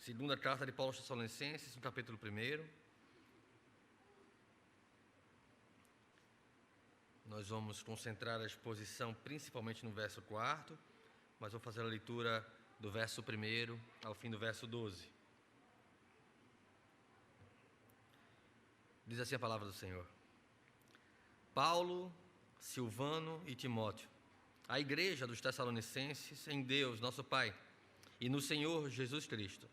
Segunda carta de Paulo aos Tessalonicenses, no capítulo 1. Nós vamos concentrar a exposição principalmente no verso 4, mas vou fazer a leitura do verso 1 ao fim do verso 12. Diz assim a palavra do Senhor: Paulo, Silvano e Timóteo, a igreja dos Tessalonicenses, em Deus, nosso Pai, e no Senhor Jesus Cristo.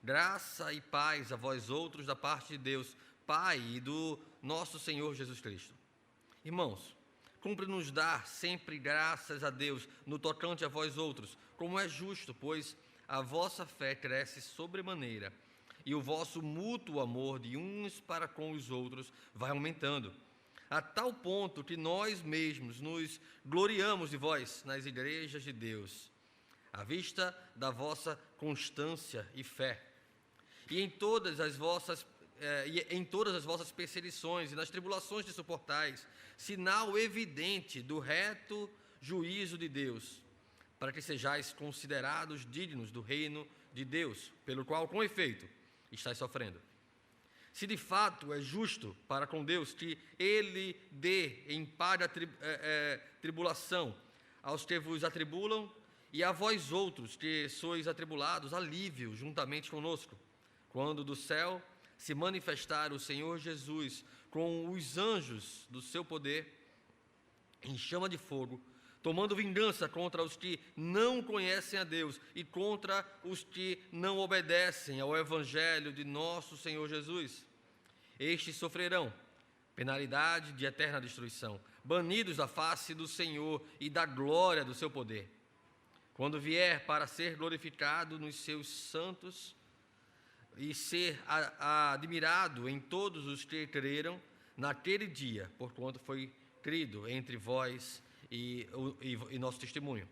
Graça e paz a vós outros da parte de Deus, Pai, e do nosso Senhor Jesus Cristo. Irmãos, cumpre-nos dar sempre graças a Deus no tocante a vós outros, como é justo, pois a vossa fé cresce sobremaneira, e o vosso mútuo amor de uns para com os outros vai aumentando, a tal ponto que nós mesmos nos gloriamos de vós nas igrejas de Deus, à vista da vossa constância e fé, e em todas as vossas perseguições e nas tribulações que suportais, sinal evidente do reto juízo de Deus, para que sejais considerados dignos do reino de Deus, pelo qual, com efeito, estáis sofrendo. Se de fato é justo para com Deus que Ele dê em paga tribulação aos que vos atribulam, e a vós outros que sois atribulados, alívio juntamente conosco, quando do céu se manifestar o Senhor Jesus com os anjos do seu poder em chama de fogo, tomando vingança contra os que não conhecem a Deus e contra os que não obedecem ao Evangelho de nosso Senhor Jesus. Estes sofrerão penalidade de eterna destruição, banidos da face do Senhor e da glória do seu poder, quando vier para ser glorificado nos seus santos e ser admirado em todos os que creram naquele dia, porquanto foi crido entre vós e nosso testemunho.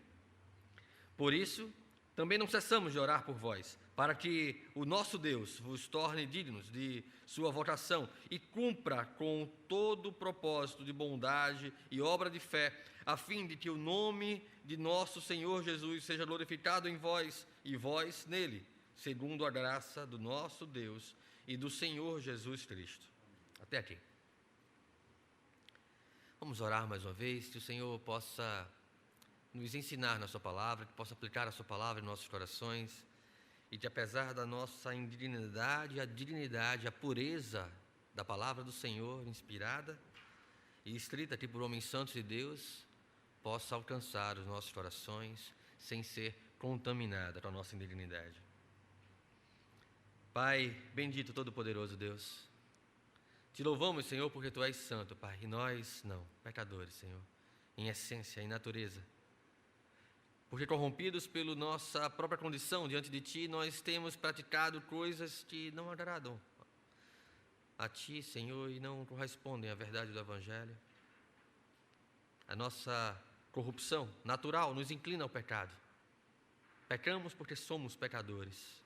Por isso, também não cessamos de orar por vós, para que o nosso Deus vos torne dignos de sua vocação e cumpra com todo o propósito de bondade e obra de fé, a fim de que o nome de nosso Senhor Jesus seja glorificado em vós e vós nele, segundo a graça do nosso Deus e do Senhor Jesus Cristo. Até aqui. Vamos orar mais uma vez, que o Senhor possa nos ensinar na sua palavra, que possa aplicar a sua palavra em nossos corações, e que apesar da nossa indignidade, a dignidade, a pureza da palavra do Senhor, inspirada e escrita aqui por homens santos de Deus, possa alcançar os nossos corações sem ser contaminada com a nossa indignidade. Pai, bendito todo-poderoso Deus, te louvamos, Senhor, porque Tu és santo, Pai, e nós não, pecadores, Senhor, em essência, em natureza. Porque corrompidos pela nossa própria condição diante de Ti, nós temos praticado coisas que não agradam a Ti, Senhor, e não correspondem à verdade do Evangelho. A nossa corrupção natural nos inclina ao pecado. Pecamos porque somos pecadores.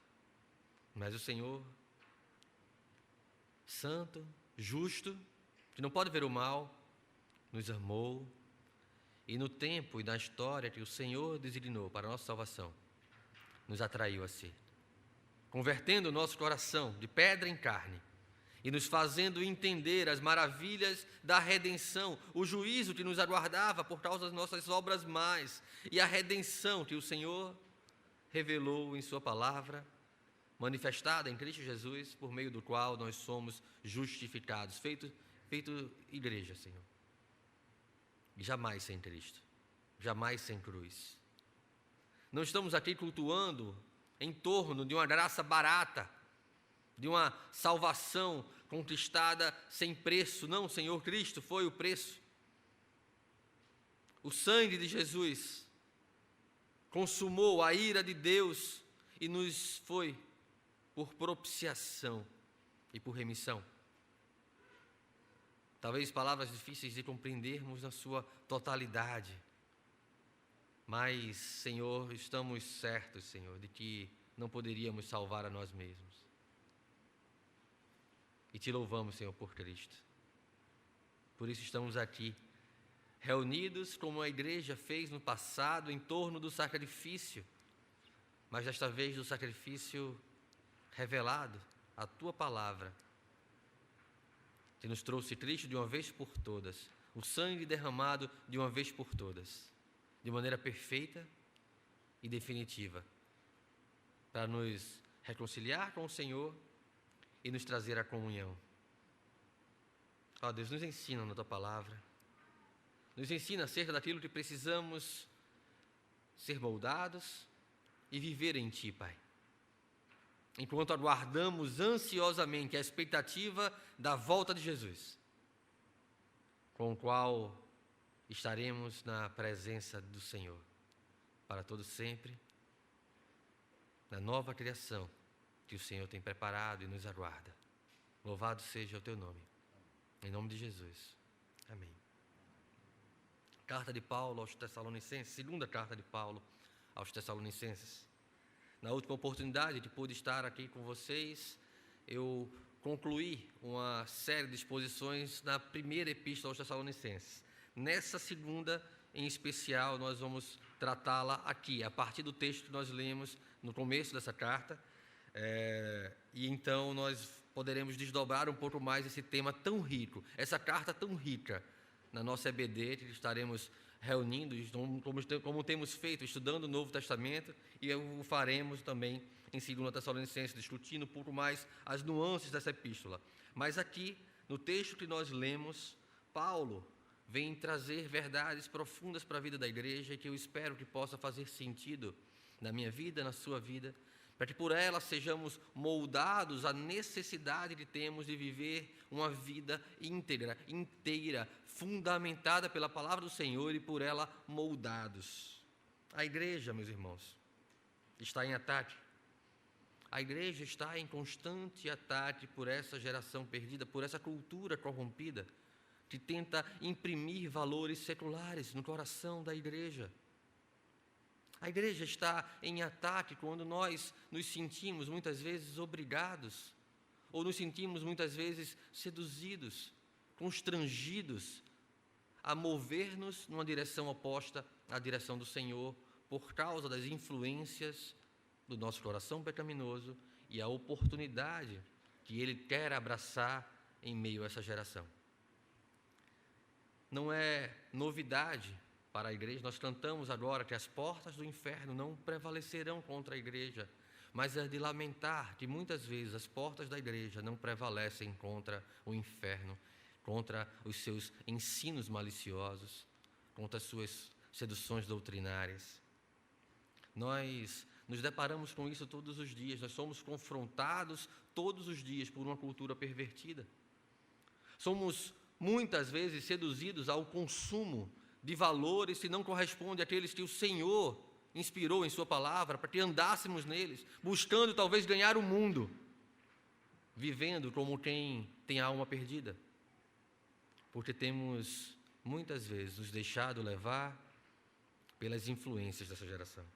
Mas o Senhor, santo, justo, que não pode ver o mal, nos amou, e no tempo e na história que o Senhor designou para a nossa salvação, nos atraiu a si, convertendo o nosso coração de pedra em carne e nos fazendo entender as maravilhas da redenção, o juízo que nos aguardava por causa das nossas obras más e a redenção que o Senhor revelou em Sua palavra, manifestada em Cristo Jesus, por meio do qual nós somos justificados, feito igreja, Senhor. E jamais sem Cristo, jamais sem cruz. Não estamos aqui cultuando em torno de uma graça barata, de uma salvação conquistada sem preço. Não, Senhor, Cristo foi o preço. O sangue de Jesus consumou a ira de Deus e nos foi por propiciação e por remissão. Talvez palavras difíceis de compreendermos na sua totalidade, mas, Senhor, estamos certos, Senhor, de que não poderíamos salvar a nós mesmos. E Te louvamos, Senhor, por Cristo. Por isso estamos aqui, reunidos como a igreja fez no passado, em torno do sacrifício, mas desta vez do sacrifício revelado a tua palavra, que nos trouxe Cristo de uma vez por todas, o sangue derramado de uma vez por todas, de maneira perfeita e definitiva, para nos reconciliar com o Senhor e nos trazer à comunhão. Ó Deus, nos ensina na tua palavra, nos ensina acerca daquilo que precisamos ser moldados e viver em ti, Pai. Enquanto aguardamos ansiosamente a expectativa da volta de Jesus, com o qual estaremos na presença do Senhor, para todo sempre, na nova criação que o Senhor tem preparado e nos aguarda. Louvado seja o teu nome. Em nome de Jesus. Amém. Carta de Paulo aos Tessalonicenses, segunda carta de Paulo aos Tessalonicenses. Na última oportunidade que pude estar aqui com vocês, eu concluí uma série de exposições na primeira epístola aos Tessalonicenses. Nessa segunda, em especial, nós vamos tratá-la aqui, a partir do texto que nós lemos no começo dessa carta, e então nós poderemos desdobrar um pouco mais esse tema tão rico, essa carta tão rica, na nossa EBD, que estaremos reunindo, como temos feito, estudando o Novo Testamento, e o faremos também em 2 Tessalonicenses, discutindo um pouco mais as nuances dessa epístola. Mas aqui, no texto que nós lemos, Paulo vem trazer verdades profundas para a vida da igreja, e que eu espero que possa fazer sentido na minha vida, na sua vida, para que por ela sejamos moldados à necessidade que temos de viver uma vida íntegra, inteira, fundamentada pela palavra do Senhor e por ela moldados. A igreja, meus irmãos, está em ataque. A igreja está em constante ataque por essa geração perdida, por essa cultura corrompida, que tenta imprimir valores seculares no coração da igreja. A igreja está em ataque quando nós nos sentimos muitas vezes obrigados, ou nos sentimos muitas vezes seduzidos, constrangidos a mover-nos numa direção oposta à direção do Senhor, por causa das influências do nosso coração pecaminoso e a oportunidade que Ele quer abraçar em meio a essa geração. Não é novidade para a igreja, nós cantamos agora que as portas do inferno não prevalecerão contra a igreja, mas é de lamentar que muitas vezes as portas da igreja não prevalecem contra o inferno, contra os seus ensinos maliciosos, contra as suas seduções doutrinárias. Nós nos deparamos com isso todos os dias, nós somos confrontados todos os dias por uma cultura pervertida. Somos muitas vezes seduzidos ao consumo de valores que não correspondem àqueles que o Senhor inspirou em sua palavra, para que andássemos neles, buscando talvez ganhar o mundo, vivendo como quem tem a alma perdida, porque temos muitas vezes nos deixado levar pelas influências dessa geração.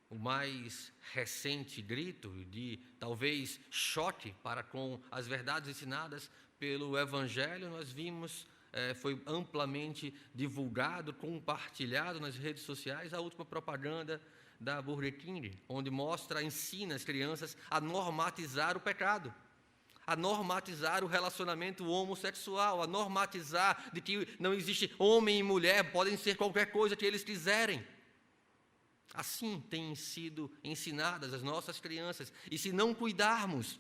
O mais recente grito de talvez choque para com as verdades ensinadas pelo Evangelho, nós vimos, foi amplamente divulgado, compartilhado nas redes sociais, a última propaganda da Burger King, onde ensina as crianças a normatizar o pecado, a normatizar o relacionamento homossexual, a normatizar de que não existe homem e mulher, podem ser qualquer coisa que eles quiserem. Assim têm sido ensinadas as nossas crianças, e se não cuidarmos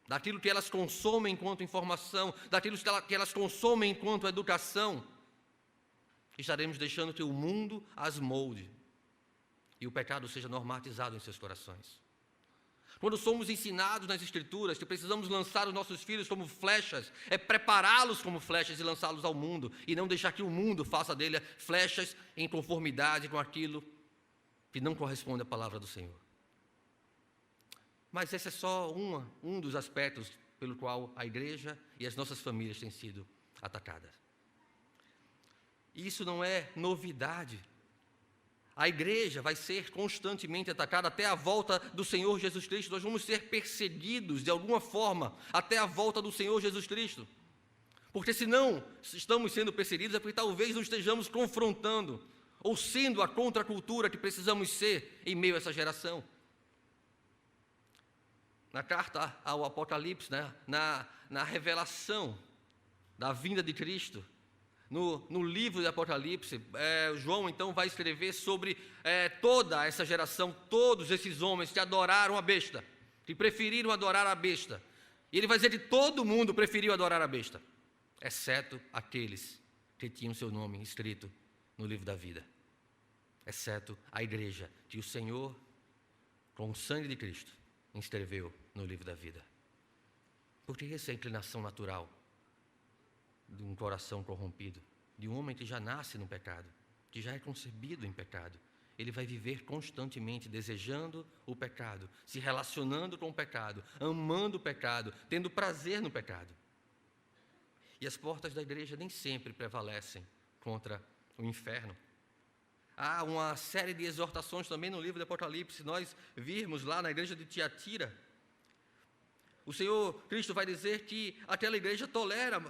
daquilo que elas consomem enquanto informação, daquilo que elas consomem enquanto educação, estaremos deixando que o mundo as molde e o pecado seja normatizado em seus corações. Quando somos ensinados nas Escrituras que precisamos lançar os nossos filhos como flechas, é prepará-los como flechas e lançá-los ao mundo, e não deixar que o mundo faça dele flechas em conformidade com aquilo que não corresponde à palavra do Senhor. Mas esse é só um dos aspectos pelo qual a igreja e as nossas famílias têm sido atacadas. E isso não é novidade. A igreja vai ser constantemente atacada até a volta do Senhor Jesus Cristo. Nós vamos ser perseguidos de alguma forma até a volta do Senhor Jesus Cristo. Porque se não estamos sendo perseguidos, é porque talvez não estejamos confrontando ou sendo a contracultura que precisamos ser em meio a essa geração. na carta ao Apocalipse, né? na revelação da vinda de Cristo, no livro de Apocalipse, João então vai escrever sobre toda essa geração, todos esses homens que adoraram a besta, que preferiram adorar a besta. E ele vai dizer que todo mundo preferiu adorar a besta, exceto aqueles que tinham seu nome escrito no livro da vida, exceto a igreja que o Senhor, com o sangue de Cristo, inscreveu no livro da vida. Porque essa é a inclinação natural de um coração corrompido, de um homem que já nasce no pecado, que já é concebido em pecado. Ele vai viver constantemente desejando o pecado, se relacionando com o pecado, amando o pecado, tendo prazer no pecado. E as portas da igreja nem sempre prevalecem contra o inferno. Há uma série de exortações também no livro do Apocalipse. Se nós virmos lá na igreja de Tiatira, o Senhor Cristo vai dizer que aquela igreja tolera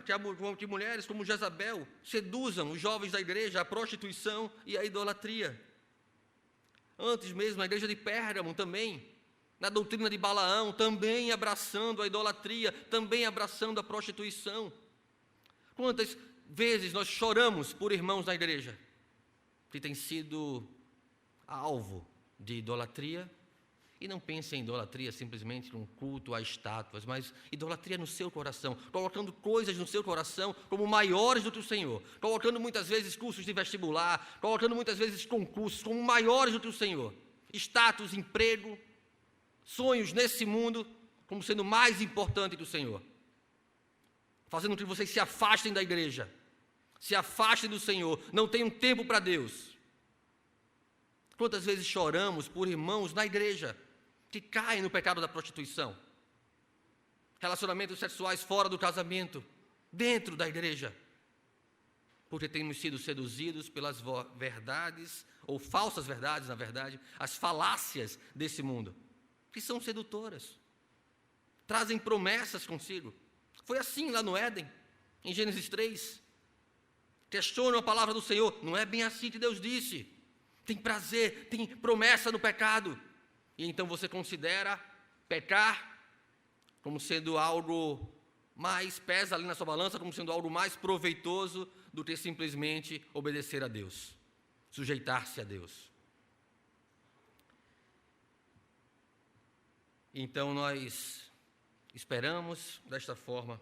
que mulheres como Jezabel seduzam os jovens da igreja à prostituição e à idolatria. Antes mesmo, na igreja de Pérgamo também, na doutrina de Balaão, também abraçando a idolatria, também abraçando a prostituição. Quantas vezes nós choramos por irmãos da igreja que têm sido alvo de idolatria? E não pense em idolatria simplesmente um culto a estátuas, mas idolatria no seu coração, colocando coisas no seu coração como maiores do que o Senhor, colocando muitas vezes cursos de vestibular, colocando muitas vezes concursos como maiores do que o Senhor, status, emprego, sonhos nesse mundo como sendo mais importante que o Senhor, fazendo com que vocês se afastem da igreja, se afastem do Senhor, não tenham tempo para Deus. Quantas vezes choramos por irmãos na igreja que caem no pecado da prostituição, relacionamentos sexuais fora do casamento, dentro da igreja, porque temos sido seduzidos pelas verdades, ou falsas verdades, na verdade, as falácias desse mundo, que são sedutoras, trazem promessas consigo. Foi assim lá no Éden, em Gênesis 3, questionam a palavra do Senhor, não é bem assim que Deus disse, tem prazer, tem promessa no pecado. E então você considera pecar como sendo algo mais, pesa ali na sua balança, como sendo algo mais proveitoso do que simplesmente obedecer a Deus, sujeitar-se a Deus. Então nós esperamos desta forma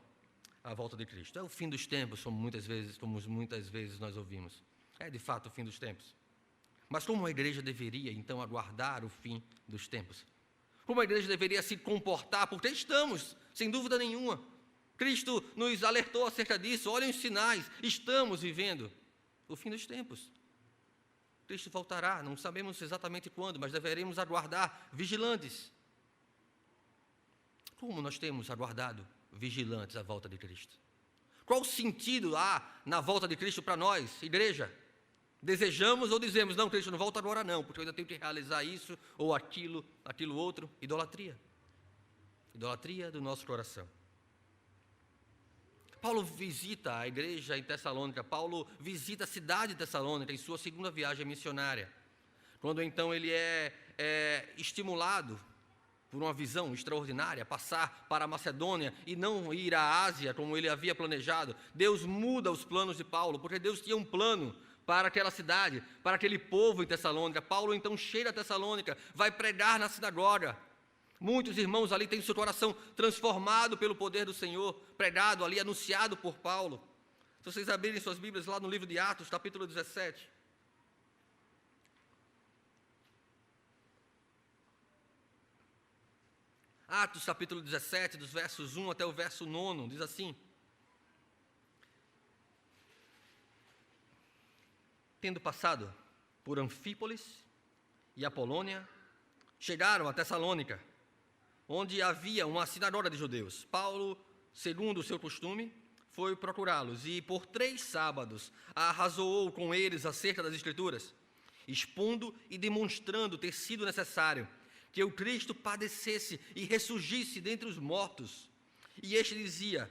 a volta de Cristo. É o fim dos tempos, como muitas vezes nós ouvimos. É de fato o fim dos tempos. Mas como a igreja deveria, então, aguardar o fim dos tempos? Como a igreja deveria se comportar? Porque estamos, sem dúvida nenhuma. Cristo nos alertou acerca disso. Olhem os sinais, estamos vivendo o fim dos tempos. Cristo voltará, não sabemos exatamente quando, mas deveremos aguardar vigilantes. Como nós temos aguardado vigilantes a volta de Cristo? Qual o sentido há na volta de Cristo para nós, igreja? Desejamos ou dizemos, não, Cristo não volta agora não, porque eu ainda tenho que realizar isso ou aquilo outro. Idolatria. Idolatria do nosso coração. Paulo visita a igreja em Tessalônica, Paulo visita a cidade de Tessalônica em sua segunda viagem missionária. Quando então ele é estimulado por uma visão extraordinária, passar para a Macedônia e não ir à Ásia como ele havia planejado. Deus muda os planos de Paulo, porque Deus tinha um plano para aquela cidade, para aquele povo em Tessalônica. Paulo então chega a Tessalônica, vai pregar na sinagoga. Muitos irmãos ali têm seu coração transformado pelo poder do Senhor, pregado ali, anunciado por Paulo. Se vocês abrirem suas Bíblias lá no livro de Atos, capítulo 17. Atos, capítulo 17, dos versos 1 até o verso 9, diz assim: tendo passado por Anfípolis e Apolônia, chegaram a Tessalônica, onde havia uma sinagoga de judeus. Paulo, segundo o seu costume, foi procurá-los e por 3 sábados arrazoou com eles acerca das Escrituras, expondo e demonstrando ter sido necessário que o Cristo padecesse e ressurgisse dentre os mortos. E este dizia: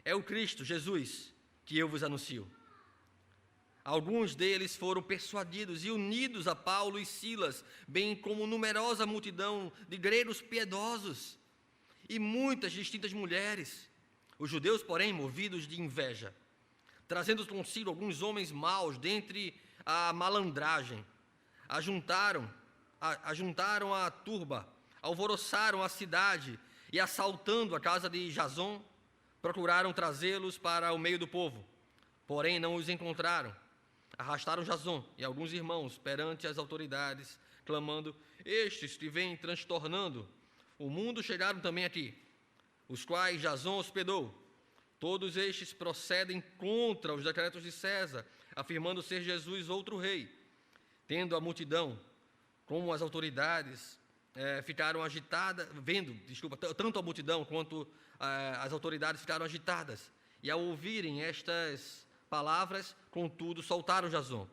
é o Cristo, Jesus, que eu vos anuncio. Alguns deles foram persuadidos e unidos a Paulo e Silas, bem como numerosa multidão de gregos piedosos e muitas distintas mulheres. Os judeus, porém, movidos de inveja, trazendo consigo alguns homens maus dentre a malandragem, ajuntaram a turba, alvoroçaram a cidade e, assaltando a casa de Jason, procuraram trazê-los para o meio do povo. Porém, não os encontraram. Arrastaram Jason e alguns irmãos perante as autoridades, clamando: estes que vêm transtornando o mundo chegaram também aqui, os quais Jason hospedou. Todos estes procedem contra os decretos de César, afirmando ser Jesus outro rei. Tendo a multidão, como as autoridades, ficaram agitadas, tanto a multidão quanto as autoridades ficaram agitadas. E ao ouvirem estas palavras, contudo, soltaram Jason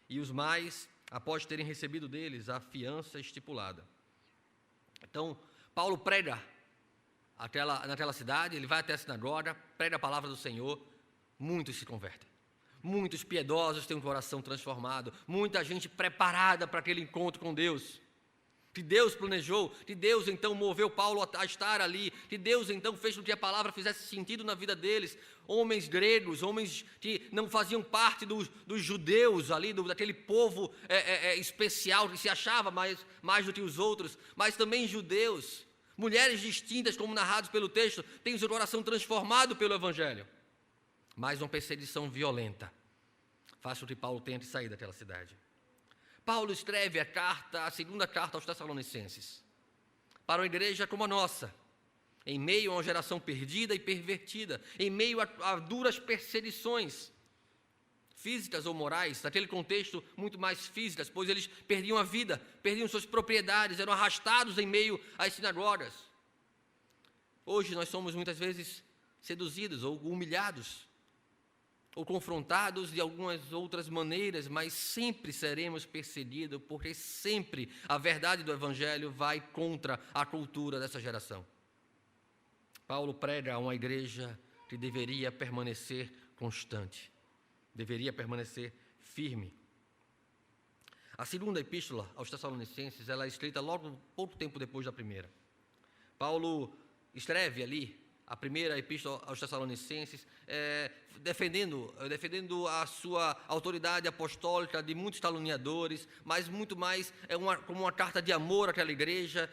e os mais, após terem recebido deles a fiança estipulada. Então, Paulo prega naquela cidade, ele vai até a sinagoga, prega a palavra do Senhor, muitos se convertem. Muitos piedosos têm um coração transformado, muita gente preparada para aquele encontro com Deus, que Deus planejou, que Deus então moveu Paulo a estar ali, que Deus então fez com que a palavra fizesse sentido na vida deles. Homens gregos, homens que não faziam parte dos judeus ali, daquele povo especial, que se achava mais do que os outros, mas também judeus. Mulheres distintas, como narrados pelo texto, têm o seu coração transformado pelo Evangelho. Mas uma perseguição violenta faz com que Paulo tenha que sair daquela cidade. Paulo escreve a segunda carta aos Tessalonicenses, para uma igreja como a nossa, em meio a uma geração perdida e pervertida, em meio a duras perseguições, físicas ou morais, naquele contexto muito mais físicas, pois eles perdiam a vida, perdiam suas propriedades, eram arrastados em meio às sinagogas. Hoje nós somos muitas vezes seduzidos ou humilhados, ou confrontados de algumas outras maneiras, mas sempre seremos perseguidos, porque sempre a verdade do Evangelho vai contra a cultura dessa geração. Paulo prega a uma igreja que deveria permanecer constante, deveria permanecer firme. A segunda epístola aos Tessalonicenses, ela é escrita logo pouco tempo depois da primeira. Paulo escreve ali a primeira epístola aos Tessalonicenses, defendendo a sua autoridade apostólica de muitos caluniadores, mas muito mais como uma carta de amor àquela igreja,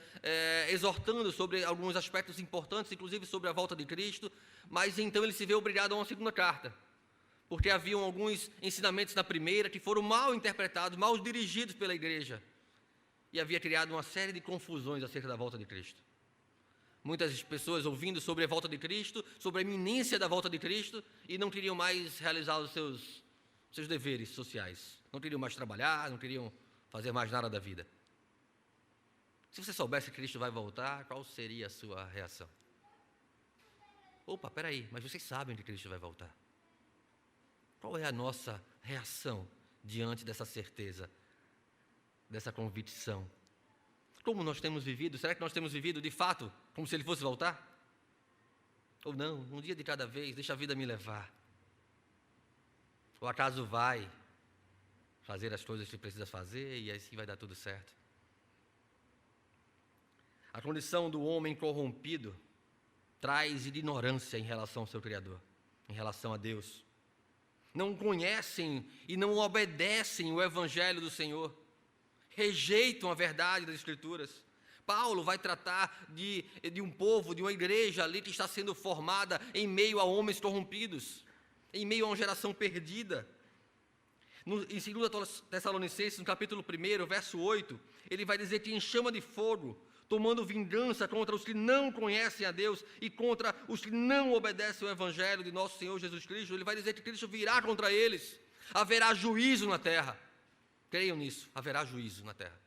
exortando sobre alguns aspectos importantes, inclusive sobre a volta de Cristo, mas então ele se vê obrigado a uma segunda carta, porque haviam alguns ensinamentos na primeira que foram mal interpretados, mal dirigidos pela igreja, e havia criado uma série de confusões acerca da volta de Cristo. Muitas pessoas ouvindo sobre a volta de Cristo, sobre a iminência da volta de Cristo, e não queriam mais realizar os seus deveres sociais. Não queriam mais trabalhar, não queriam fazer mais nada da vida. Se você soubesse que Cristo vai voltar, qual seria a sua reação? Opa, peraí, mas vocês sabem que Cristo vai voltar. Qual é a nossa reação diante dessa certeza, dessa convicção? Como nós temos vivido? Será que nós temos vivido de fato como se ele fosse voltar? Ou não, um dia de cada vez, deixa a vida me levar. O acaso vai fazer as coisas que precisa fazer e assim vai dar tudo certo. A condição do homem corrompido traz ignorância em relação ao seu Criador, em relação a Deus. Não conhecem e não obedecem o Evangelho do Senhor. Rejeitam a verdade das Escrituras. Paulo vai tratar de um povo, de uma igreja ali que está sendo formada em meio a homens corrompidos, em meio a uma geração perdida. Em 2 Tessalonicenses, no capítulo 1, verso 8, ele vai dizer que em chama de fogo, tomando vingança contra os que não conhecem a Deus e contra os que não obedecem ao Evangelho de nosso Senhor Jesus Cristo, ele vai dizer que Cristo virá contra eles, haverá juízo na terra. Creiam nisso, haverá juízo na terra.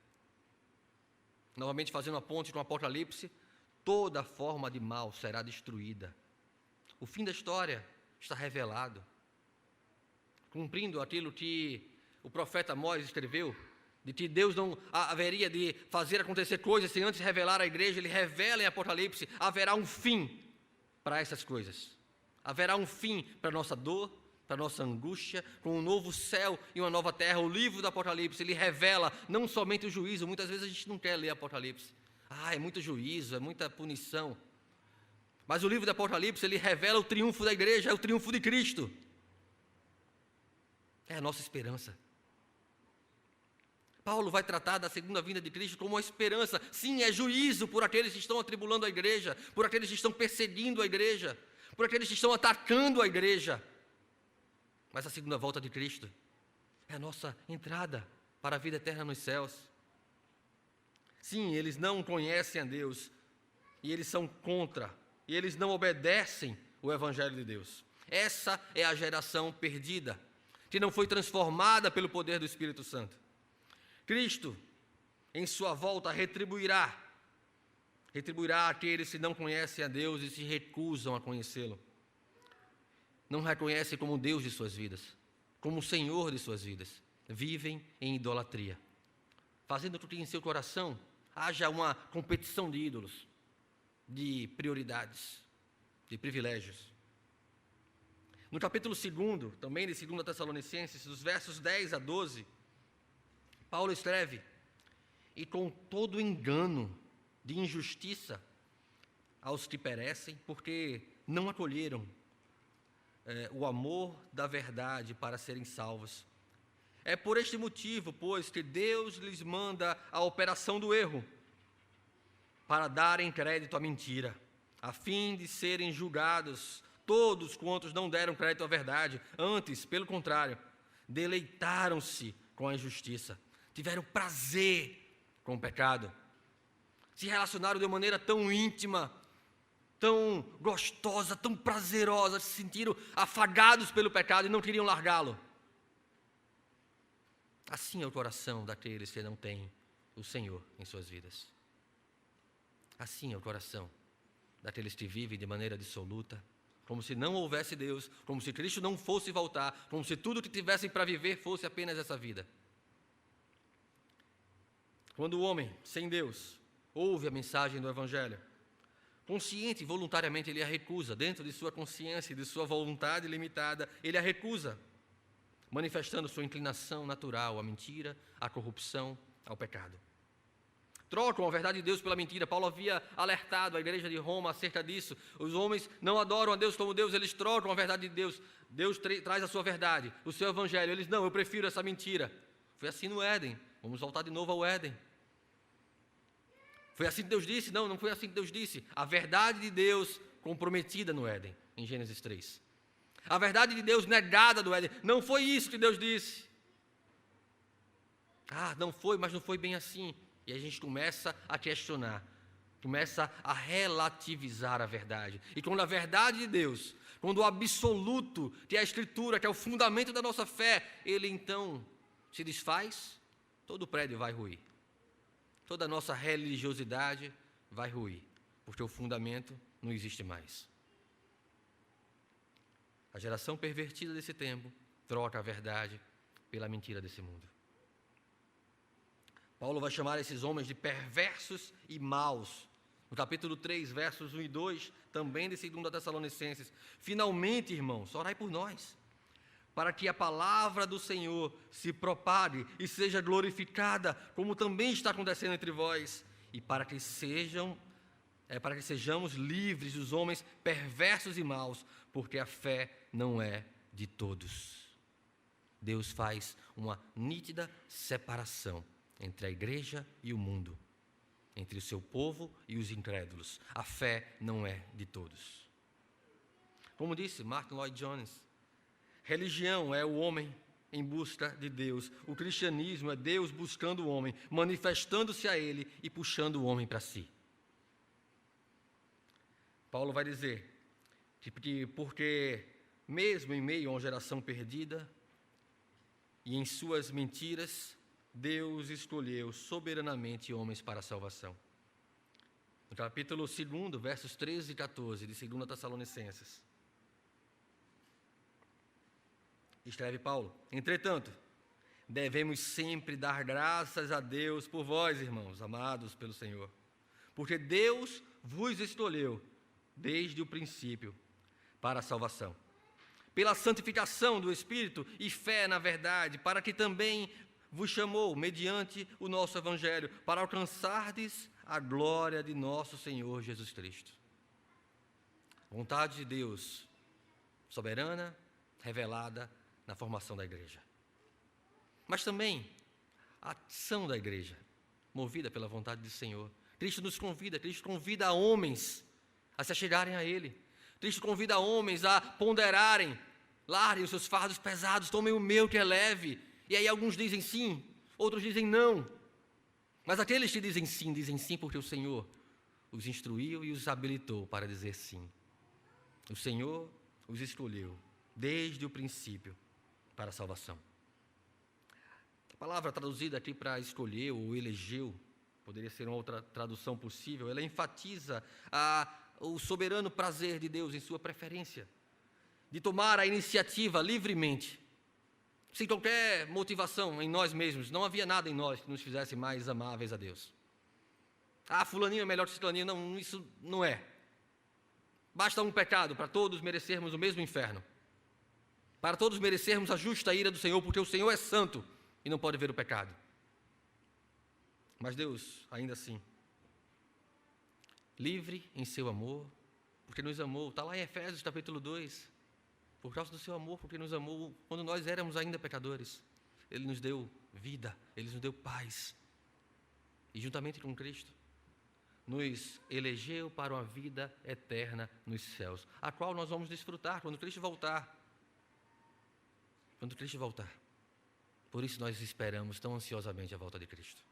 Novamente fazendo a ponte com o Apocalipse, toda forma de mal será destruída. O fim da história está revelado. Cumprindo aquilo que o profeta Amós escreveu, de que Deus não haveria de fazer acontecer coisas sem antes revelar à igreja, ele revela em Apocalipse, haverá um fim para essas coisas. Haverá um fim para a nossa dor, para a nossa angústia, com um novo céu e uma nova terra. O livro do Apocalipse, ele revela não somente o juízo. Muitas vezes a gente não quer ler Apocalipse. É muito juízo, é muita punição. Mas o livro do Apocalipse, ele revela o triunfo da igreja, é o triunfo de Cristo. É a nossa esperança. Paulo vai tratar da segunda vinda de Cristo como uma esperança. Sim, é juízo por aqueles que estão atribulando a igreja, por aqueles que estão perseguindo a igreja, por aqueles que estão atacando a igreja. Mas a segunda volta de Cristo é a nossa entrada para a vida eterna nos céus. Sim, eles não conhecem a Deus, e eles são contra, e eles não obedecem o Evangelho de Deus. Essa é a geração perdida, que não foi transformada pelo poder do Espírito Santo. Cristo, em sua volta, retribuirá aqueles que não conhecem a Deus e se recusam a conhecê-lo. Não reconhecem como Deus de suas vidas, como Senhor de suas vidas. Vivem em idolatria, fazendo com que em seu coração haja uma competição de ídolos, de prioridades, de privilégios. No capítulo 2, também de 2 Tessalonicenses, dos versos 10 a 12, Paulo escreve: e com todo engano de injustiça aos que perecem, porque não acolheram o amor da verdade para serem salvos. É por este motivo, pois, que Deus lhes manda a operação do erro, para darem crédito à mentira, a fim de serem julgados todos quantos não deram crédito à verdade. Antes, pelo contrário, deleitaram-se com a injustiça, tiveram prazer com o pecado, se relacionaram de maneira tão íntima, tão gostosa, tão prazerosa, se sentiram afagados pelo pecado e não queriam largá-lo. Assim é o coração daqueles que não têm o Senhor em suas vidas. Assim é o coração daqueles que vivem de maneira dissoluta, como se não houvesse Deus, como se Cristo não fosse voltar, como se tudo que tivessem para viver fosse apenas essa vida. Quando o homem, sem Deus, ouve a mensagem do Evangelho, consciente e voluntariamente ele a recusa, dentro de sua consciência e de sua vontade limitada, ele a recusa, manifestando sua inclinação natural à mentira, à corrupção, ao pecado. Trocam a verdade de Deus pela mentira. Paulo havia alertado a igreja de Roma acerca disso. Os homens não adoram a Deus como Deus, eles trocam a verdade de Deus. Deus traz a sua verdade, o seu evangelho. Eles, não, eu prefiro essa mentira. Foi assim no Éden. Vamos voltar de novo ao Éden. Foi assim que Deus disse? Não, não foi assim que Deus disse. A verdade de Deus comprometida no Éden, em Gênesis 3. A verdade de Deus negada no Éden. Não foi isso que Deus disse. Não foi, mas não foi bem assim. E a gente começa a questionar, começa a relativizar a verdade. E quando a verdade de Deus, quando o absoluto, que é a Escritura, que é o fundamento da nossa fé, ele então se desfaz, todo o prédio vai ruir. Toda a nossa religiosidade vai ruir, porque o fundamento não existe mais. A geração pervertida desse tempo troca a verdade pela mentira desse mundo. Paulo vai chamar esses homens de perversos e maus. No capítulo 3, versos 1 e 2, também de 2 Tessalonicenses. Finalmente, irmãos, orai por nós, para que a palavra do Senhor se propague e seja glorificada, como também está acontecendo entre vós, e para que sejamos livres dos homens perversos e maus, porque a fé não é de todos. Deus faz uma nítida separação entre a igreja e o mundo, entre o seu povo e os incrédulos. A fé não é de todos. Como disse Martin Lloyd Jones, religião é o homem em busca de Deus. O cristianismo é Deus buscando o homem, manifestando-se a ele e puxando o homem para si. Paulo vai dizer que porque mesmo em meio a uma geração perdida e em suas mentiras, Deus escolheu soberanamente homens para a salvação. No capítulo 2, versos 13 e 14 de 2 Tessalonicenses, escreve Paulo: entretanto, devemos sempre dar graças a Deus por vós, irmãos, amados pelo Senhor, porque Deus vos escolheu desde o princípio para a salvação, pela santificação do Espírito e fé na verdade, para que também vos chamou, mediante o nosso Evangelho, para alcançardes a glória de nosso Senhor Jesus Cristo. Vontade de Deus, soberana, revelada na formação da igreja. Mas também a ação da igreja, movida pela vontade do Senhor. Cristo nos convida, Cristo convida homens a se achegarem a Ele. Cristo convida homens a ponderarem, larguem os seus fardos pesados, tomem o meu que é leve. E aí alguns dizem sim, outros dizem não. Mas aqueles que dizem sim porque o Senhor os instruiu e os habilitou para dizer sim. O Senhor os escolheu desde o princípio para a salvação. A palavra traduzida aqui para escolher ou elegeu, poderia ser uma outra tradução possível, ela enfatiza o soberano prazer de Deus em sua preferência, de tomar a iniciativa livremente, sem qualquer motivação em nós mesmos. Não havia nada em nós que nos fizesse mais amáveis a Deus. Fulaninho é melhor que ciclaninho. Não, isso não é. Basta um pecado para todos merecermos o mesmo inferno, para todos merecermos a justa ira do Senhor, porque o Senhor é santo e não pode ver o pecado. Mas Deus, ainda assim, livre em seu amor, porque nos amou, está lá em Efésios capítulo 2, por causa do seu amor, porque nos amou, quando nós éramos ainda pecadores, Ele nos deu vida, Ele nos deu paz, e juntamente com Cristo, nos elegeu para uma vida eterna nos céus, a qual nós vamos desfrutar quando Cristo voltar. Quando Cristo voltar. Por isso nós esperamos tão ansiosamente a volta de Cristo.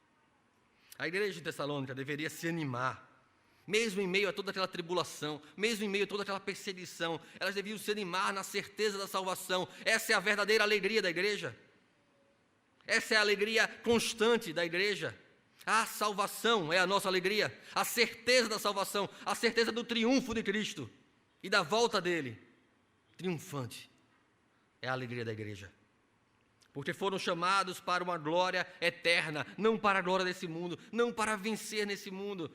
A igreja de Tessalônica deveria se animar, mesmo em meio a toda aquela tribulação, mesmo em meio a toda aquela perseguição, elas deviam se animar na certeza da salvação. Essa é a verdadeira alegria da igreja. Essa é a alegria constante da igreja. A salvação é a nossa alegria, a certeza da salvação, a certeza do triunfo de Cristo e da volta dele, triunfante. É a alegria da igreja. Porque foram chamados para uma glória eterna, não para a glória desse mundo, não para vencer nesse mundo,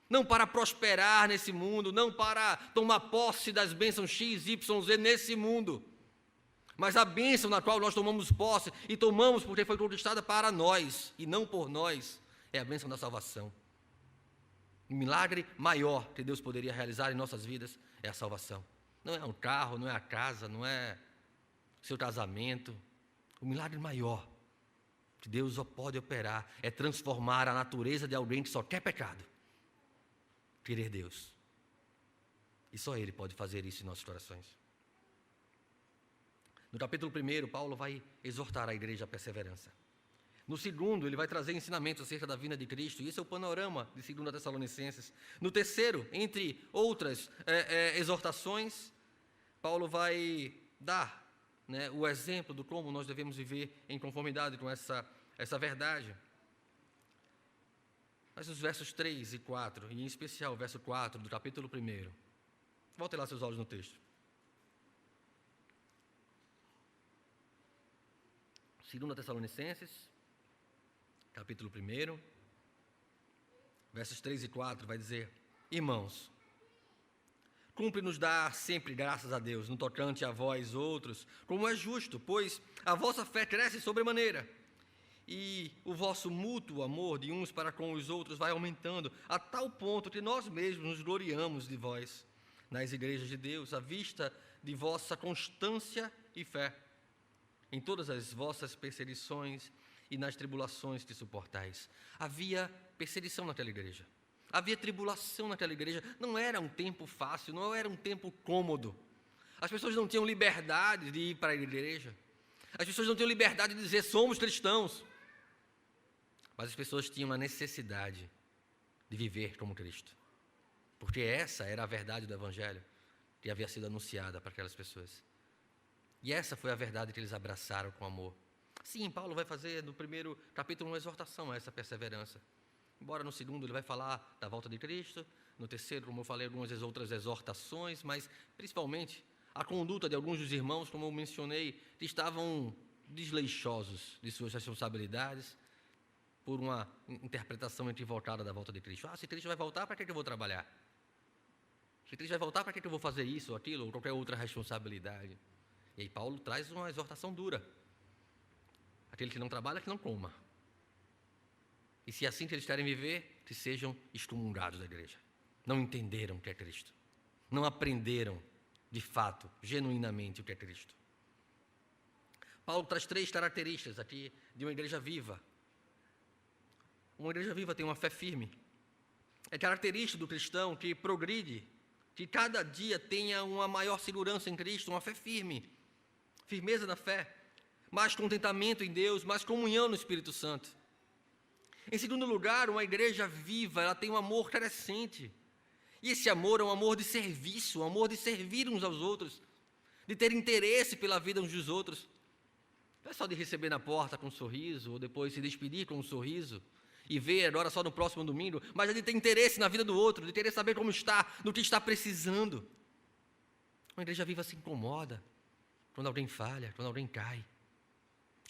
não para prosperar nesse mundo, não para tomar posse das bênçãos X, Y, Z nesse mundo, mas a bênção na qual nós tomamos posse e tomamos porque foi conquistada para nós e não por nós, é a bênção da salvação. O milagre maior que Deus poderia realizar em nossas vidas é a salvação. Não é um carro, não é a casa, não é seu casamento. O milagre maior que Deus pode operar é transformar a natureza de alguém que só quer pecado, querer Deus. E só Ele pode fazer isso em nossos corações. No capítulo 1, Paulo vai exortar a igreja à perseverança. No segundo, ele vai trazer ensinamentos acerca da vinda de Cristo, e esse é o panorama de 2 Tessalonicenses. No terceiro, entre outras exortações, Paulo vai dar o exemplo de como nós devemos viver em conformidade com essa verdade. Mas os versos 3 e 4, e em especial o verso 4 do capítulo 1, volte lá seus olhos no texto. 2 Tessalonicenses, capítulo 1, versos 3 e 4, vai dizer: Irmãos, cumpre-nos dar sempre graças a Deus, no tocante a vós outros, como é justo, pois a vossa fé cresce sobremaneira, e o vosso mútuo amor de uns para com os outros vai aumentando, a tal ponto que nós mesmos nos gloriamos de vós, nas igrejas de Deus, à vista de vossa constância e fé, em todas as vossas perseguições e nas tribulações que suportais. Havia perseguição naquela igreja. Havia tribulação naquela igreja. Não era um tempo fácil, não era um tempo cômodo. As pessoas não tinham liberdade de ir para a igreja. As pessoas não tinham liberdade de dizer somos cristãos. Mas as pessoas tinham a necessidade de viver como Cristo. Porque essa era a verdade do Evangelho que havia sido anunciada para aquelas pessoas. E essa foi a verdade que eles abraçaram com amor. Sim, Paulo vai fazer no primeiro capítulo uma exortação a essa perseverança. Embora no segundo ele vai falar da volta de Cristo, no terceiro, como eu falei, algumas outras exortações, mas principalmente a conduta de alguns dos irmãos, como eu mencionei, que estavam desleixosos de suas responsabilidades por uma interpretação equivocada da volta de Cristo. Se Cristo vai voltar, para que eu vou trabalhar? Se Cristo vai voltar, para que eu vou fazer isso ou aquilo, ou qualquer outra responsabilidade? E aí Paulo traz uma exortação dura. Aquele que não trabalha, que não coma. E se é assim que eles querem viver, que sejam excomungados da igreja. Não entenderam o que é Cristo. não aprenderam, de fato, genuinamente o que é Cristo. Paulo traz 3 características aqui de uma igreja viva. Uma igreja viva tem uma fé firme. É característico do cristão que progride, que cada dia tenha uma maior segurança em Cristo, uma fé firme, firmeza na fé, mais contentamento em Deus, mais comunhão no Espírito Santo. Em segundo lugar, uma igreja viva, ela tem um amor crescente. E esse amor é um amor de serviço, um amor de servir uns aos outros, de ter interesse pela vida uns dos outros. Não é só de receber na porta com um sorriso, ou depois se despedir com um sorriso, e ver agora só no próximo domingo, mas é de ter interesse na vida do outro, de querer saber como está, do que está precisando. Uma igreja viva se incomoda quando alguém falha, quando alguém cai.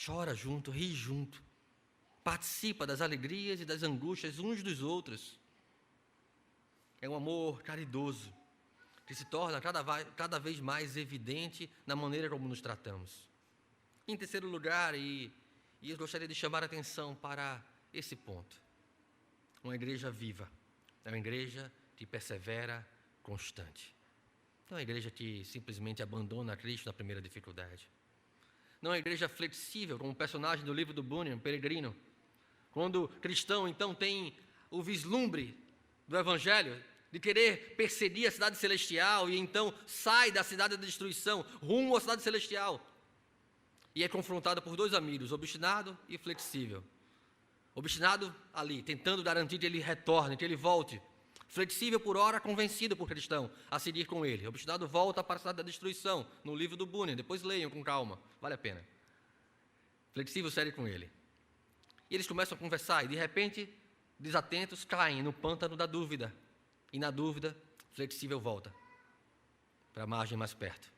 Chora junto, ri junto. Participa das alegrias e das angústias uns dos outros. É um amor caridoso, que se torna cada vez mais evidente na maneira como nos tratamos. Em terceiro lugar, e eu gostaria de chamar a atenção para esse ponto. Uma igreja viva é uma igreja que persevera constante. Não é uma igreja que simplesmente abandona Cristo na primeira dificuldade. Não é uma igreja flexível, como o personagem do livro do Bunyan, Peregrino. Quando o cristão, então, tem o vislumbre do Evangelho, de querer perseguir a cidade celestial, e então sai da cidade da destruição, rumo à cidade celestial. E é confrontado por 2 amigos, obstinado e flexível. Obstinado ali, tentando garantir que ele retorne, que ele volte. Flexível por hora, convencido por cristão a seguir com ele. Obstinado volta para a cidade da destruição, no livro do Bunyan. Depois leiam com calma, vale a pena. Flexível segue com ele. E eles começam a conversar e, de repente, desatentos, caem no pântano da dúvida. E, na dúvida, flexível volta para a margem mais perto.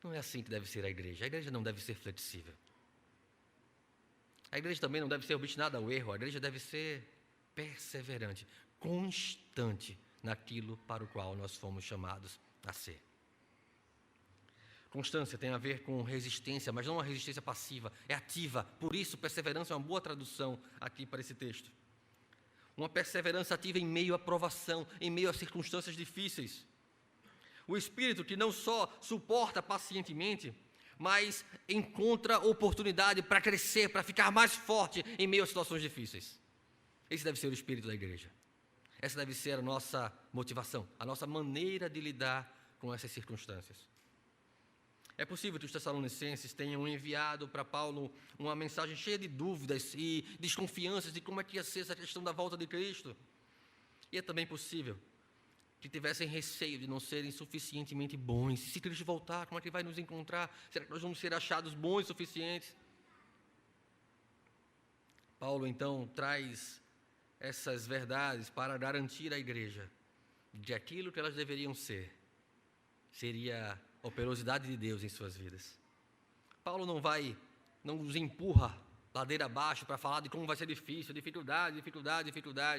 Não é assim que deve ser a igreja. A igreja não deve ser flexível. A igreja também não deve ser obstinada ao erro. A igreja deve ser perseverante, constante naquilo para o qual nós fomos chamados a ser. Constância tem a ver com resistência, mas não uma resistência passiva, é ativa. Por isso, perseverança é uma boa tradução aqui para esse texto. Uma perseverança ativa em meio à provação, em meio a circunstâncias difíceis. O espírito que não só suporta pacientemente, mas encontra oportunidade para crescer, para ficar mais forte em meio a situações difíceis. Esse deve ser o espírito da igreja. Essa deve ser a nossa motivação, a nossa maneira de lidar com essas circunstâncias. É possível que os tessalonicenses tenham enviado para Paulo uma mensagem cheia de dúvidas e desconfianças de como é que ia ser essa questão da volta de Cristo. E é também possível que tivessem receio de não serem suficientemente bons. Se Cristo voltar, como é que vai nos encontrar? Será que nós vamos ser achados bons o suficientes? Paulo, então, traz essas verdades para garantir à igreja de aquilo que elas deveriam ser seria a operosidade de Deus em suas vidas. Paulo não nos empurra ladeira abaixo para falar de como vai ser difícil, dificuldade,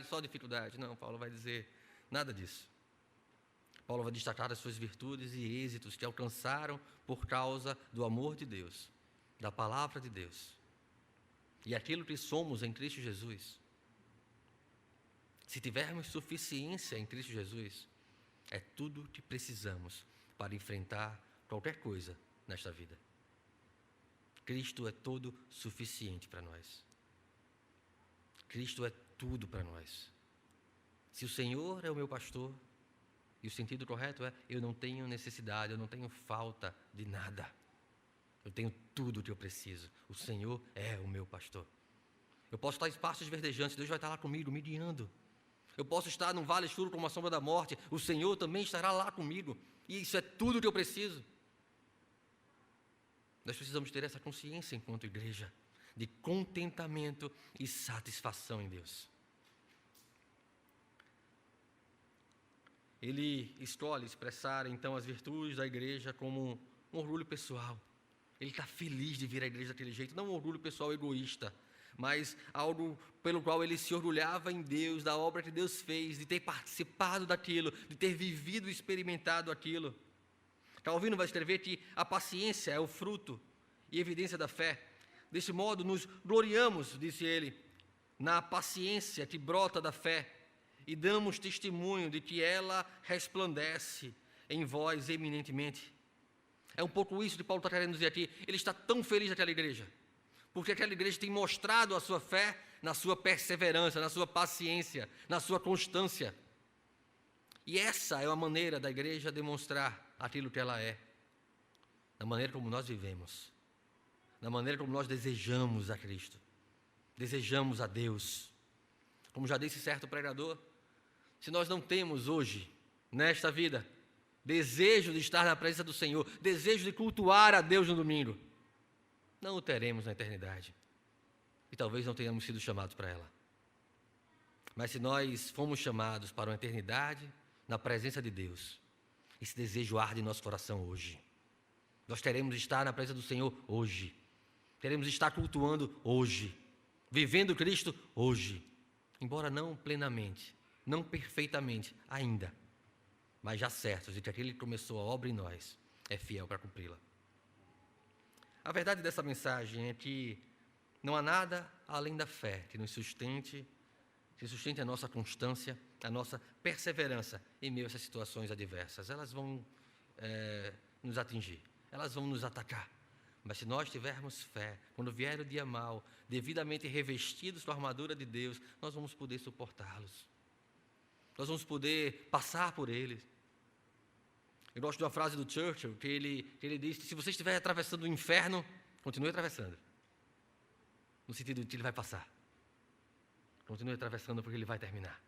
só dificuldade. Não, Paulo vai dizer nada disso. Paulo vai destacar as suas virtudes e êxitos que alcançaram por causa do amor de Deus, da palavra de Deus, e aquilo que somos em Cristo Jesus. Se tivermos suficiência em Cristo Jesus, é tudo o que precisamos para enfrentar qualquer coisa nesta vida. Cristo é todo suficiente para nós. Cristo é tudo para nós. Se o Senhor é o meu pastor, e o sentido correto é, eu não tenho necessidade, eu não tenho falta de nada. Eu tenho tudo o que eu preciso. O Senhor é o meu pastor. Eu posso estar em pastos verdejantes, Deus vai estar lá comigo, me guiando. Eu posso estar num vale escuro como a sombra da morte, o Senhor também estará lá comigo. E isso é tudo o que eu preciso. Nós precisamos ter essa consciência enquanto igreja, de contentamento e satisfação em Deus. Ele escolhe expressar, então, as virtudes da igreja como um orgulho pessoal. Ele está feliz de vir à igreja daquele jeito, não um orgulho pessoal egoísta, mas algo pelo qual ele se orgulhava em Deus, da obra que Deus fez, de ter participado daquilo, de ter vivido e experimentado aquilo. Calvino vai escrever que a paciência é o fruto e evidência da fé. Desse modo, nos gloriamos, disse ele, na paciência que brota da fé, e damos testemunho de que ela resplandece em vós eminentemente. É um pouco isso que Paulo está querendo dizer aqui. Ele está tão feliz naquela igreja, porque aquela igreja tem mostrado a sua fé na sua perseverança, na sua paciência, na sua constância. E essa é a maneira da igreja demonstrar aquilo que ela é, na maneira como nós vivemos, na maneira como nós desejamos a Cristo, desejamos a Deus. Como já disse certo pregador, se nós não temos hoje, nesta vida, desejo de estar na presença do Senhor, desejo de cultuar a Deus no domingo, não o teremos na eternidade. E talvez não tenhamos sido chamados para ela. Mas se nós fomos chamados para uma eternidade na presença de Deus, esse desejo arde em nosso coração hoje. Nós queremos estar na presença do Senhor hoje. Queremos estar cultuando hoje, vivendo Cristo hoje. Embora não plenamente, não perfeitamente ainda, mas já certos de que aquele que começou a obra em nós é fiel para cumpri-la. A verdade dessa mensagem é que não há nada além da fé que nos sustente, que sustente a nossa constância, a nossa perseverança em meio a essas situações adversas. Elas vão nos atingir, elas vão nos atacar. Mas se nós tivermos fé, quando vier o dia mau, devidamente revestidos com a armadura de Deus, nós vamos poder suportá-los. Nós vamos poder passar por eles. Eu gosto de uma frase do Churchill, que ele diz que se você estiver atravessando o inferno, continue atravessando. No sentido de que ele vai passar. Continue atravessando porque ele vai terminar.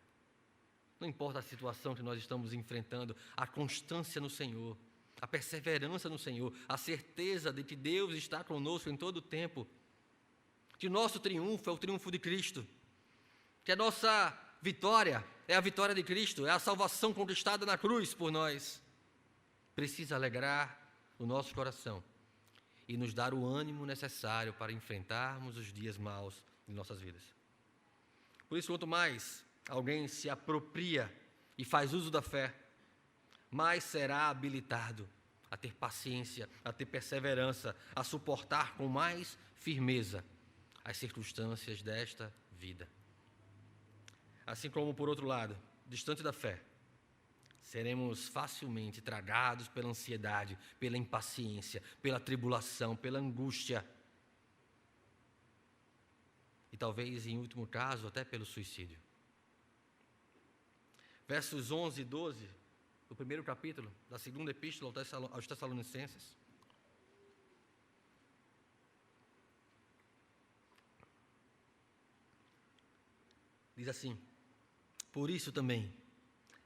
Não importa a situação que nós estamos enfrentando, a constância no Senhor, a perseverança no Senhor, a certeza de que Deus está conosco em todo o tempo, que o nosso triunfo é o triunfo de Cristo, que a nossa vitória é a vitória de Cristo, é a salvação conquistada na cruz por nós, precisa alegrar o nosso coração e nos dar o ânimo necessário para enfrentarmos os dias maus de nossas vidas. Por isso, quanto mais alguém se apropria e faz uso da fé, mais será habilitado a ter paciência, a ter perseverança, a suportar com mais firmeza as circunstâncias desta vida. Assim como, por outro lado, distante da fé, seremos facilmente tragados pela ansiedade, pela impaciência, pela tribulação, pela angústia e talvez, em último caso, até pelo suicídio. Versos 11 e 12 do primeiro capítulo da segunda epístola aos Tessalonicenses. Diz assim: por isso também,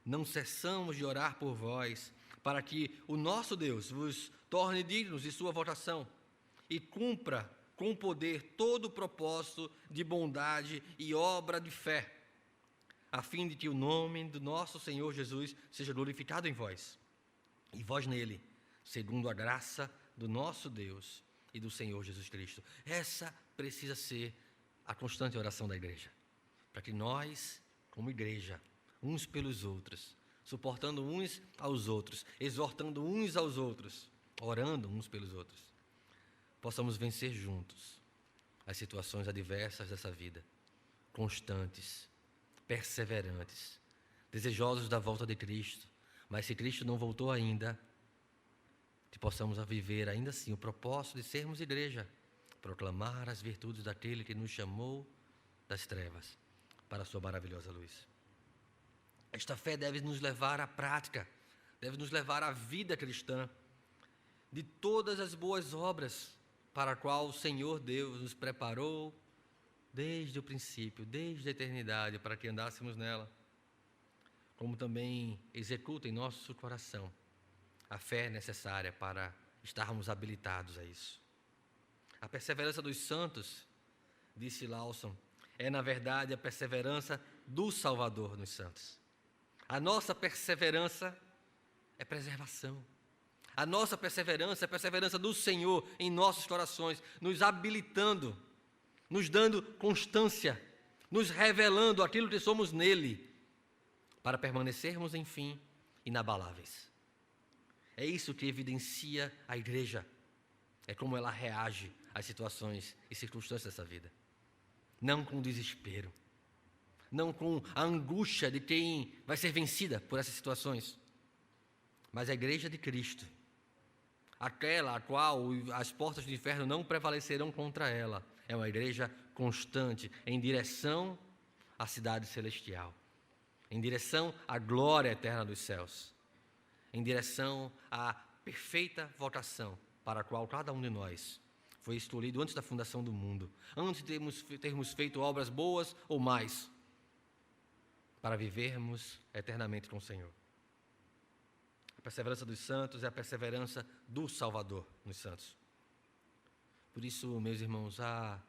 não cessamos de orar por vós, para que o nosso Deus vos torne dignos de sua vocação e cumpra com poder todo o propósito de bondade e obra de fé, a fim de que o nome do nosso Senhor Jesus seja glorificado em vós, e vós nele, segundo a graça do nosso Deus e do Senhor Jesus Cristo. Essa precisa ser a constante oração da igreja, para que nós, como igreja, uns pelos outros, suportando uns aos outros, exortando uns aos outros, orando uns pelos outros, possamos vencer juntos as situações adversas dessa vida, constantes, perseverantes, desejosos da volta de Cristo, mas se Cristo não voltou ainda, que possamos viver ainda assim o propósito de sermos igreja, proclamar as virtudes daquele que nos chamou das trevas para a sua maravilhosa luz. Esta fé deve nos levar à prática, deve nos levar à vida cristã, de todas as boas obras para a qual o Senhor Deus nos preparou desde o princípio, desde a eternidade, para que andássemos nela, como também executa em nosso coração a fé necessária para estarmos habilitados a isso. A perseverança dos santos, disse Lawson, é na verdade a perseverança do Salvador nos santos. A nossa perseverança é preservação. A nossa perseverança é a perseverança do Senhor em nossos corações, nos habilitando, nos dando constância, nos revelando aquilo que somos nele, para permanecermos, enfim, inabaláveis. É isso que evidencia a igreja, é como ela reage às situações e circunstâncias dessa vida. Não com desespero, não com a angústia de quem vai ser vencida por essas situações, mas a igreja de Cristo, aquela a qual as portas do inferno não prevalecerão contra ela, é uma igreja constante em direção à cidade celestial, em direção à glória eterna dos céus, em direção à perfeita vocação para a qual cada um de nós foi escolhido antes da fundação do mundo, antes de termos feito obras boas ou mais, para vivermos eternamente com o Senhor. A perseverança dos santos é a perseverança do Salvador nos santos. Por isso, meus irmãos, a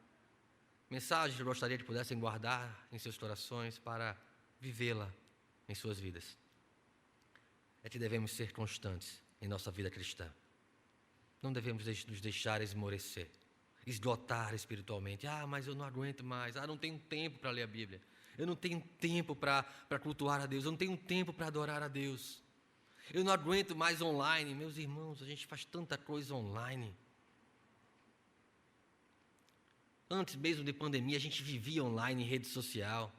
mensagem que eu gostaria que pudessem guardar em seus corações para vivê-la em suas vidas é que devemos ser constantes em nossa vida cristã. Não devemos nos deixar esmorecer, esgotar espiritualmente. Mas eu não aguento mais. Não tenho tempo para ler a Bíblia. Eu não tenho tempo para cultuar a Deus. Eu não tenho tempo para adorar a Deus. Eu não aguento mais online. Meus irmãos, a gente faz tanta coisa online. Antes mesmo de pandemia, a gente vivia online em rede social.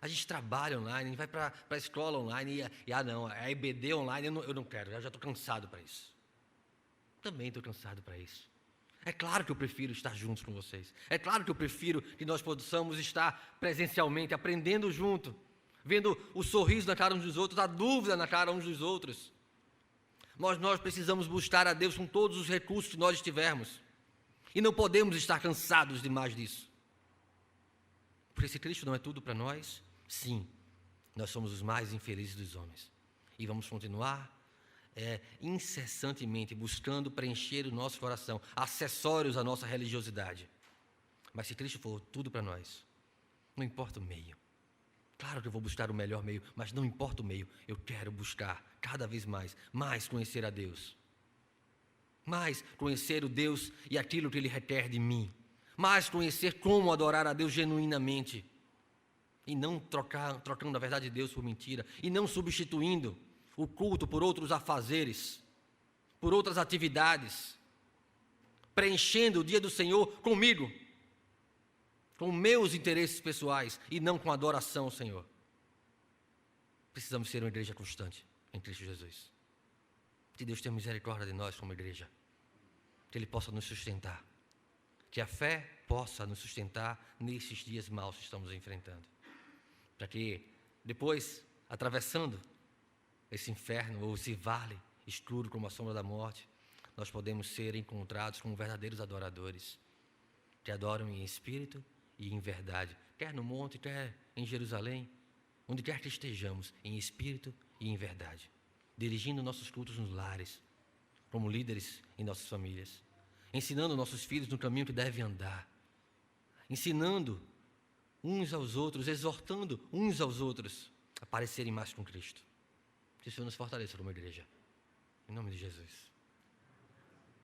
A gente trabalha online, a gente vai para a escola online a EBD online, eu não quero, eu já estou cansado para isso. Também estou cansado para isso. É claro que eu prefiro estar juntos com vocês. É claro que eu prefiro que nós possamos estar presencialmente, aprendendo junto, vendo o sorriso na cara uns dos outros, a dúvida na cara uns dos outros. Mas nós precisamos buscar a Deus com todos os recursos que nós tivermos. E não podemos estar cansados demais disso. Porque se Cristo não é tudo para nós, sim, nós somos os mais infelizes dos homens. E vamos continuar incessantemente buscando preencher o nosso coração, acessórios à nossa religiosidade. Mas se Cristo for tudo para nós, não importa o meio. Claro que eu vou buscar o melhor meio, mas não importa o meio, eu quero buscar cada vez mais conhecer a Deus. Mais conhecer o Deus e aquilo que Ele requer de mim. Mais conhecer como adorar a Deus genuinamente. E não trocando a verdade de Deus por mentira. E não substituindo o culto por outros afazeres, por outras atividades. Preenchendo o dia do Senhor comigo, com meus interesses pessoais e não com adoração ao Senhor. Precisamos ser uma igreja constante em Cristo Jesus. Que Deus tenha misericórdia de nós como igreja. Que Ele possa nos sustentar. Que a fé possa nos sustentar nesses dias maus que estamos enfrentando. Para que depois, atravessando esse inferno ou esse vale escuro como a sombra da morte, nós podemos ser encontrados como verdadeiros adoradores, que adoram em espírito e em verdade, quer no monte, quer em Jerusalém, onde quer que estejamos, em espírito e em verdade, dirigindo nossos cultos nos lares, como líderes em nossas famílias, ensinando nossos filhos no caminho que devem andar, ensinando uns aos outros, exortando uns aos outros a parecerem mais com Cristo. Que o Senhor nos fortaleça como igreja. Em nome de Jesus.